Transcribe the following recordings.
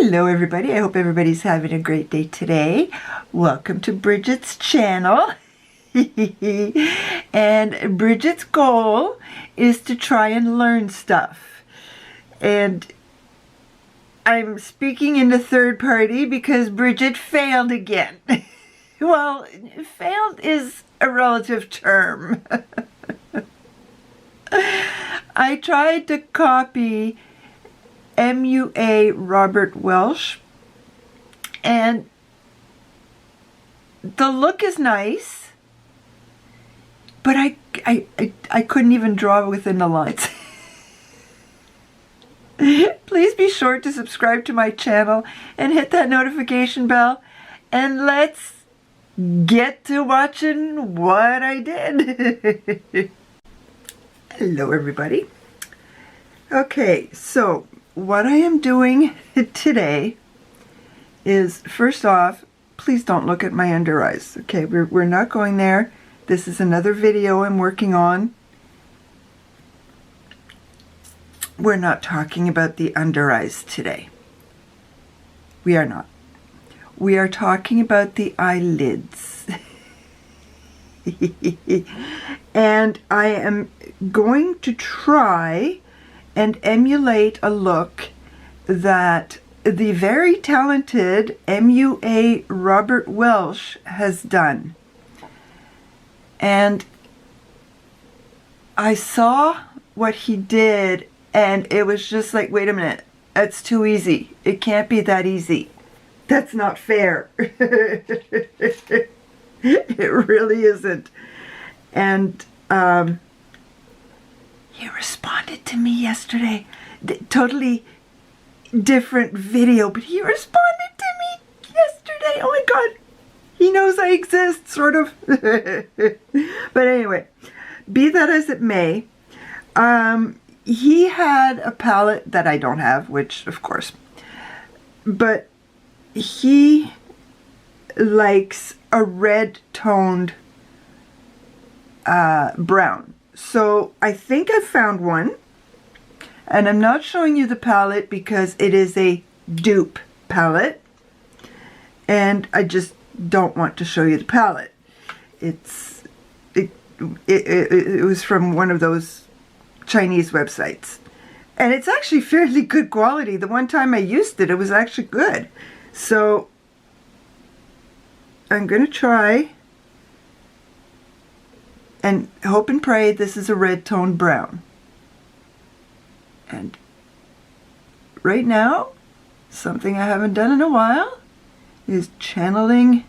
Hello everybody, I hope everybody's having a great day today. Welcome to Bridget's channel. And Bridget's goal is to try and learn stuff. And I'm speaking in the third party because Bridget failed again. Well, failed is a relative term. I tried to copy MUA Robert Welsh, and the look is nice, but I couldn't even draw within the lines. Please be sure to subscribe to my channel and hit that notification bell, and let's get to watching what I did. Hello everybody. Okay, so what I am doing today is, first off, please don't look at my under eyes. Okay, we're not going there. This is another video I'm working on. We're not talking about the under eyes today. We are not. We are talking about the eyelids. And I am going to try and emulate a look that the very talented MUA Robert Welsh has done. And I saw what he did, and it was just like, wait a minute, that's too easy. It can't be that easy. That's not fair. It really isn't. And he responded to me yesterday. Totally different video, but he responded to me yesterday. Oh my God. He knows I exist, sort of. But anyway, be that as it may, he had a palette that I don't have, which of course, but he likes a red toned brown. So I think I found one, and I'm not showing you the palette because it is a dupe palette, and I just don't want to show you the palette. It was from one of those Chinese websites, and it's actually fairly good quality. The one time I used it, it was actually good. So I'm going to try and hope and pray this is a red toned brown. And right now, something I haven't done in a while is channeling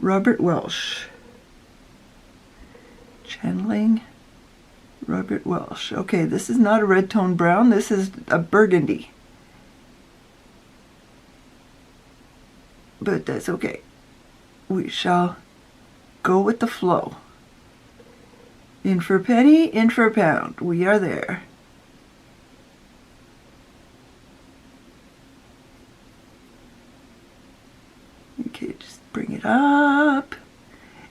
Robert Welsh. Channeling Robert Welsh. Okay, this is not a red toned brown, this is a burgundy. But that's okay. We shall go with the flow. In for a penny, in for a pound. We are there. Okay, just bring it up.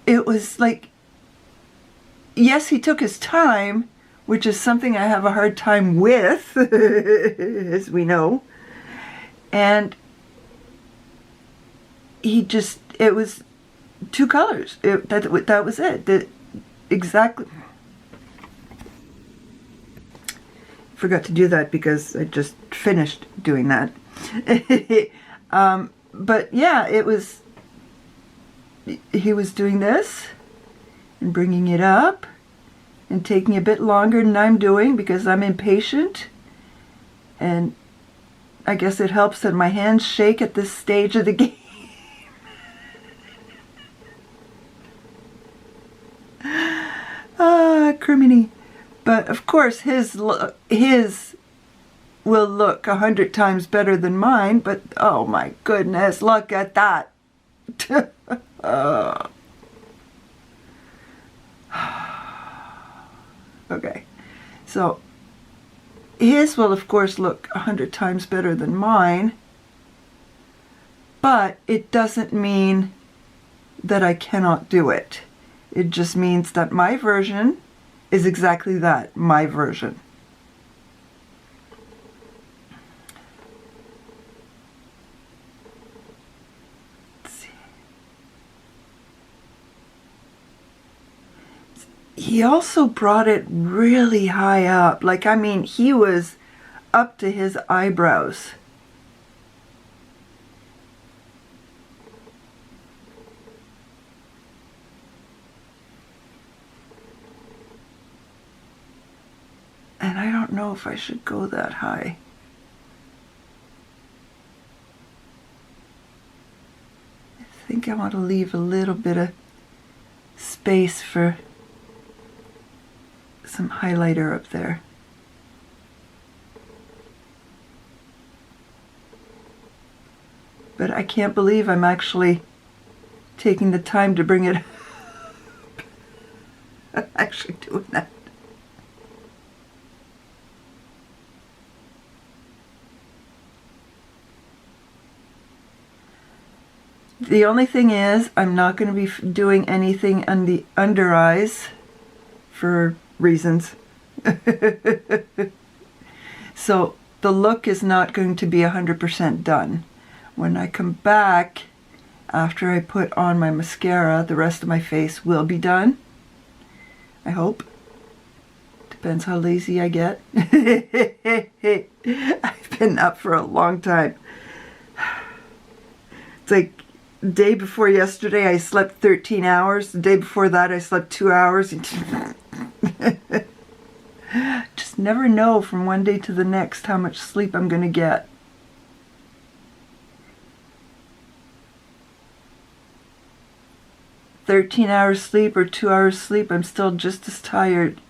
It was like, yes, he took his time, which is something I have a hard time with, as we know. And he just, it was two colors. That was it. Exactly. Forgot to do that because I just finished doing that. But yeah, it was, he was doing this and bringing it up and taking a bit longer than I'm doing because I'm impatient, and I guess it helps that my hands shake at this stage of the game. Criminy. But of course his will look 100 times better than mine, but oh my goodness, look at that. Okay, so his will of course look 100 times better than mine, but it doesn't mean that I cannot do it. It just means that my version is exactly that, my version. he also brought it really high up. Like, I mean, he was up to his eyebrows. And I don't know if I should go that high. I think I want to leave a little bit of space for some highlighter up there. But I can't believe I'm actually taking the time to bring it up. I'm actually doing that. The only thing is, I'm not going to be doing anything on the under eyes for reasons. So the look is not going to be 100% done. When I come back, after I put on my mascara, the rest of my face will be done. I hope. Depends how lazy I get. I've been up for a long time. It's like day before yesterday I slept 13 hours. The day before that I slept 2 hours. Just never know from one day to the next how much sleep I'm going to get. "13 hours sleep or 2 hours sleep, I'm still just as tired."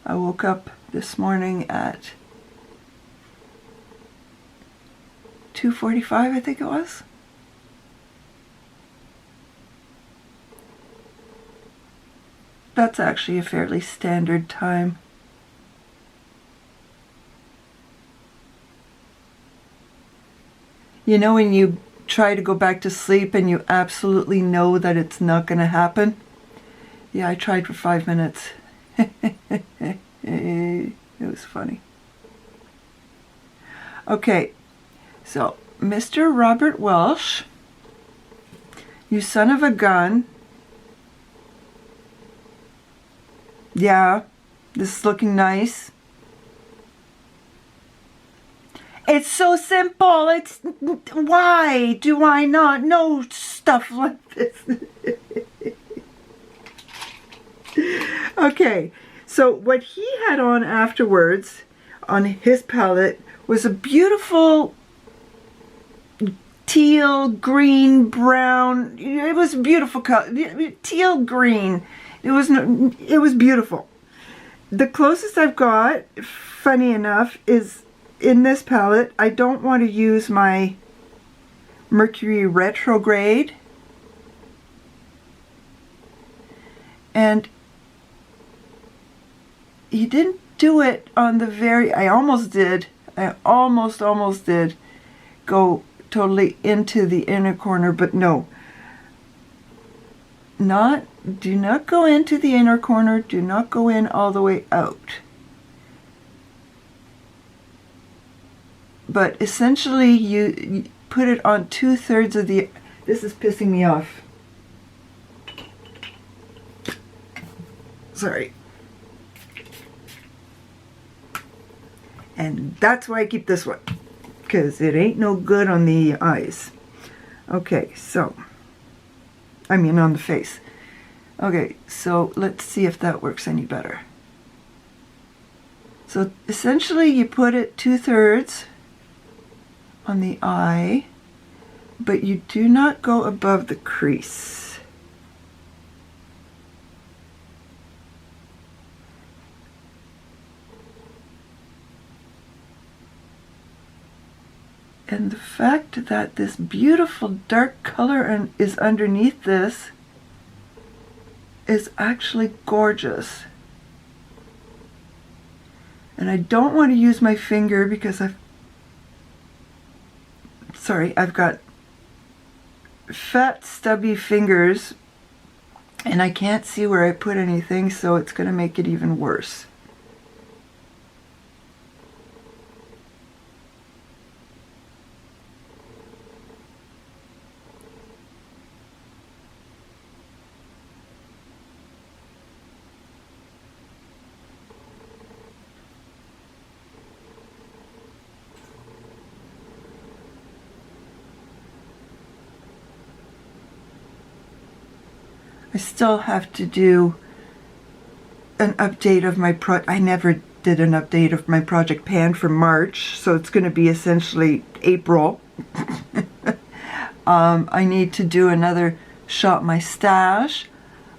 I woke up this morning at 2:45, I think it was. That's actually a fairly standard time. You know when you try to go back to sleep and you absolutely know that it's not going to happen? Yeah, I tried for 5 minutes. It was funny. Okay, so Mr. Robert Welsh, you son of a gun. Yeah, this is looking nice. It's so simple. It's why do I not know stuff like this? Okay, so what he had on afterwards on his palette was a beautiful teal, green, brown. It was a beautiful color. Teal, green. It was beautiful. The closest I've got, funny enough, is in this palette. I don't want to use my Mercury Retrograde. And he didn't do it on the very, I almost did go totally into the inner corner, but no. Do not go into the inner corner, do not go in all the way out. But essentially you put it on 2/3 of the, this is pissing me off. Sorry. And that's why I keep this one, because it ain't no good on the eyes. Okay, so, I mean on the face. Okay, so let's see if that works any better. So essentially you put it 2/3 on the eye, but you do not go above the crease. And the fact that this beautiful dark color is underneath this is actually gorgeous. And I don't want to use my finger because I've got fat stubby fingers and I can't see where I put anything, so it's going to make it even worse. I still have to do an update of my I never did an update of my project pan for March, so it's going to be essentially April. I need to do another shop my stash.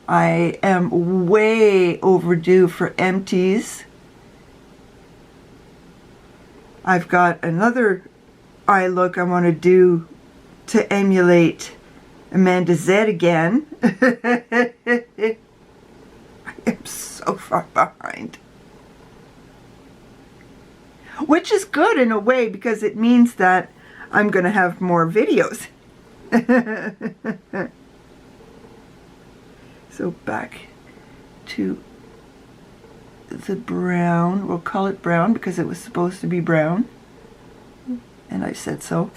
I am way overdue for empties. I've got another eye look I want to do to emulate Amanda Zed again. I am so far behind. Which is good in a way, because it means that I'm going to have more videos. So back to the brown. We'll call it brown because it was supposed to be brown. And I said so.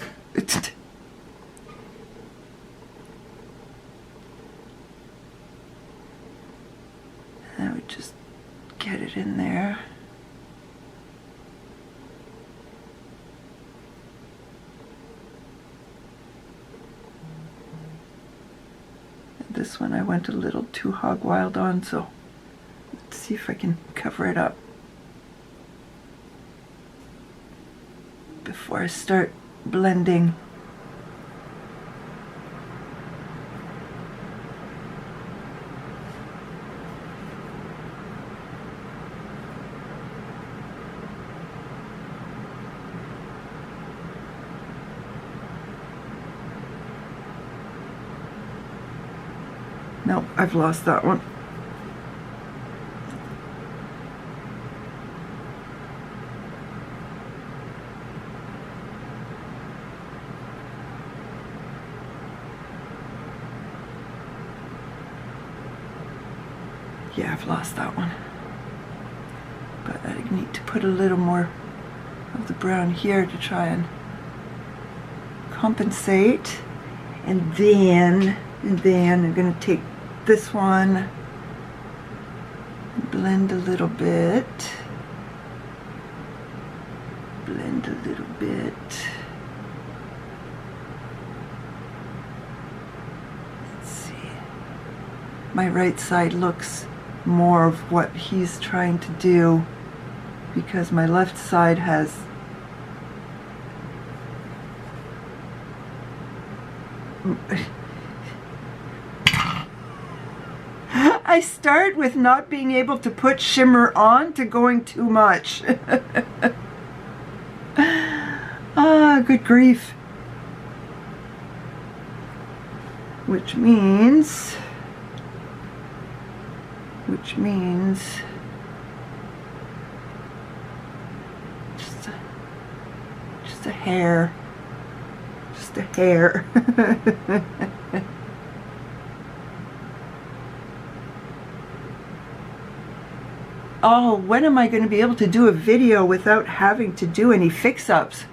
I would just get it in there. This one I went a little too hog wild on, so let's see if I can cover it up before I start blending. No, I've lost that one. Yeah, I've lost that one. But I need to put a little more of the brown here to try and compensate. And then I'm going to take this one, blend a little bit, blend a little bit. Let's see. My right side looks more of what he's trying to do, because my left side has I start with not being able to put shimmer on to going too much. Ah, good grief. Which means just a hair. Just a hair. Oh, when am I going to be able to do a video without having to do any fix-ups?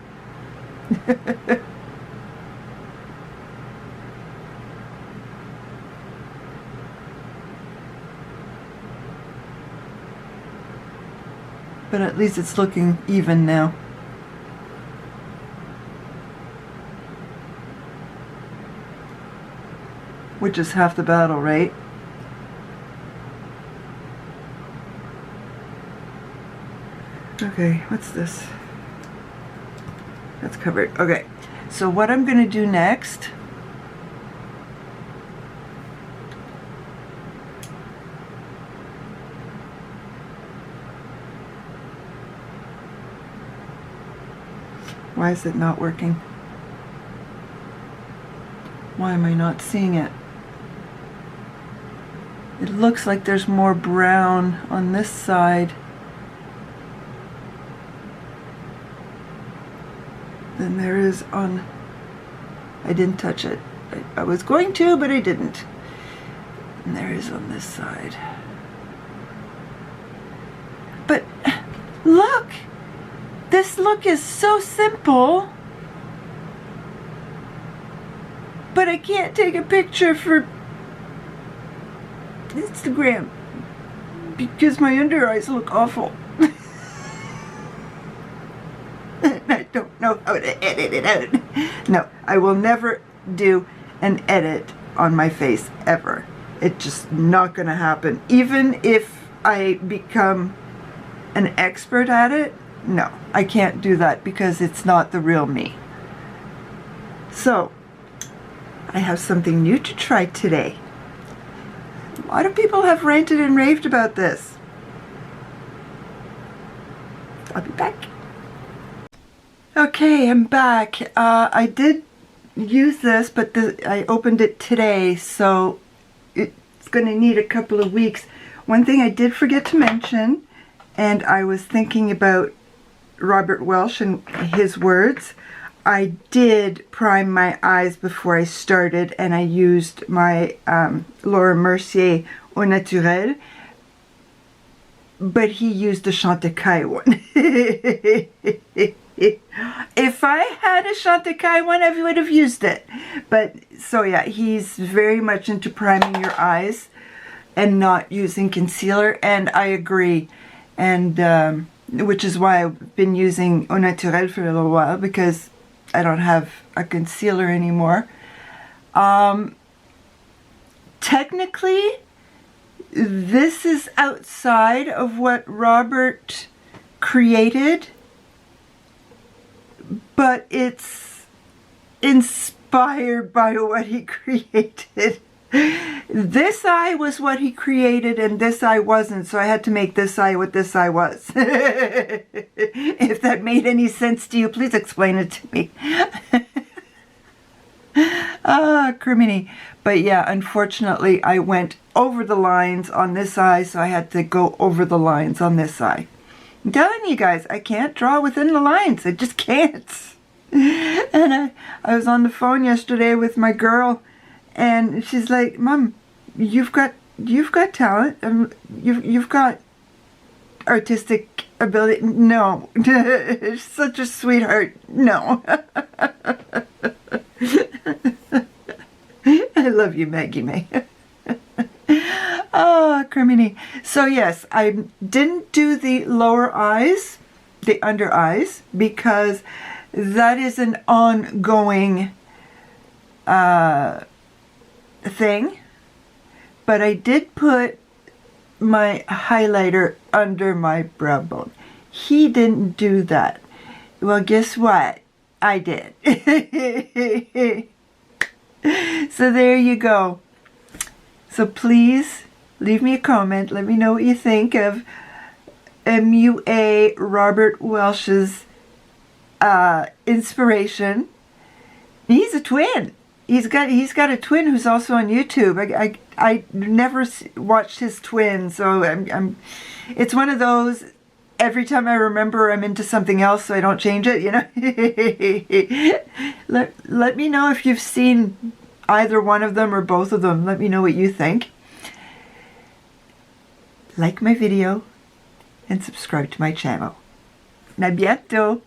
But at least it's looking even now. Which is half the battle, right? Okay, what's this? That's covered. Okay, so what I'm going to do next Why is it not working? Why am I not seeing it? It looks like there's more brown on this side than there is on... I didn't touch it. I was going to, but I didn't. And there is on this side. But look! This look is so simple. But I can't take a picture for Instagram because my under eyes look awful. I don't know how to edit it out. No, I will never do an edit on my face, ever. It's just not going to happen. Even if I become an expert at it, no, I can't do that because it's not the real me. So, I have something new to try today. A lot of people have ranted and raved about this. I'll be back. Okay, I'm back. I did use this, but I opened it today, so it's going to need a couple of weeks. One thing I did forget to mention, and I was thinking about Robert Welsh and his words. I did prime my eyes before I started, and I used my Laura Mercier Au Naturel, but he used the Chantecaille one. If I had a Chantecaille one, I would have used it. But, so yeah, he's very much into priming your eyes and not using concealer, and I agree. And, which is why I've been using Au Naturel for a little while, because I don't have a concealer anymore. Technically, this is outside of what Robert created, but it's inspired by what he created. This eye was what he created and this eye wasn't, so I had to make this eye what this eye was. If that made any sense to you, please explain it to me. Criminy. But yeah, unfortunately, I went over the lines on this eye, so I had to go over the lines on this eye. I'm telling you guys, I can't draw within the lines. I just can't. And I was on the phone yesterday with my girl, and she's like, "Mom, you've got talent. You've got artistic ability." No, such a sweetheart. No. I love you, Maggie May. Oh, criminy. So yes, I didn't do the lower eyes, the under eyes, because that is an ongoing thing. But I did put my highlighter under my brow bone. He didn't do that. Well, guess what? I did. So there you go. So please leave me a comment. Let me know what you think of MUA Robert Welsh's inspiration. He's a twin. He's got a twin who's also on YouTube. I never watched his twin, so it's one of those. Every time I remember, I'm into something else, so I don't change it, you know. Let me know if you've seen either one of them or both of them. Let me know what you think. Like my video and subscribe to my channel. À bientôt!